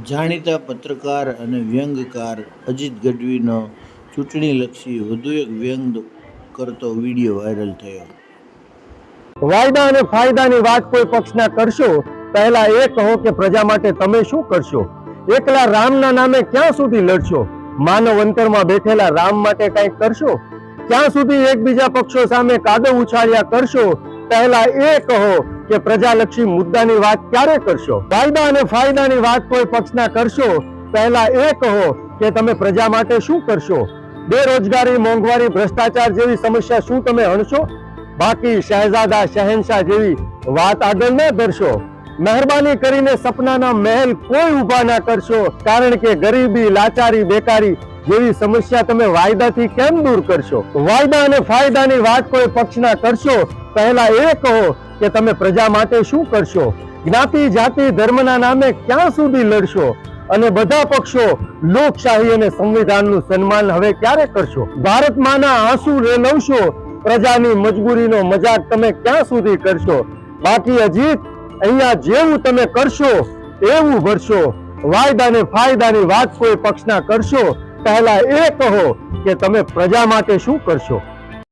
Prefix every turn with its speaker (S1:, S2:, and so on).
S1: જાણીતા પત્રકાર અને વ્યંગકાર અજીત ગઢવીનો ચૂંટણીલક્ષી વધુ એક વ્યંગ કરતો વિડીયો વાયરલ થયો.
S2: વાયદા અને ફાયદાની વાત કોઈ પક્ષના કરશો, પહેલા એ કહો કે પ્રજા માટે તમે શું કરશો. એકલા રામના નામે ક્યાં સુધી લડશો? માનવ અંતરમાં બેઠેલા રામ માટે કંઈક કરશો? ક્યાં સુધી એકબીજા પક્ષો સામે કાદવ ઉછાળ્યા કરશો? પહેલા એ કહો કે પ્રજાલક્ષી મુદ્દાની વાત ક્યારે કરશો? વાયદા અને ફાયદાની વાત કોઈ પક્ષના કરશો, પહેલા એ કહો કે તમે પ્રજા માટે શું કરશો. બેરોજગારી, મોંઘવારી, ભ્રષ્ટાચાર જેવી સમસ્યા શું તમે હણશો? બાકી શહેજાદા શહેનશાહ જેવી વાત આગળ ન ધરશો. મહેરબાની કરીને સપનાના મહેલ કોઈ ઊભા ના કરશો, કારણ કે ગરીબી, લાચારી, બેકારી જેવી સમસ્યા તમે વાયદાથી કેમ દૂર કરશો? વાયદા અને ફાયદાની વાત કોઈ પક્ષના કરશો, પહેલા એ કહો કે તમે પ્રજા માટે શું કરશો. જ્ઞાતિ, જાતિ, ધર્મના નામે ક્યાં સુધી લડશો? અને બધા પક્ષો લોકશાહી અને સંવિધાનનું સન્માન હવે ક્યારે કરશો? ભારત માના આંસુ રેલવશો, પ્રજાની મજબૂરીનો મજાક તમે ક્યાં સુધી કરશો? બાકી અજીત, અહીંયા જેવું તમે કરશો એવું ભરશો. વાયદા અને ફાયદાની વાત કોઈ પક્ષના કરશો, પહેલા એ કહો કે તમે પ્રજા માટે શું કરશો.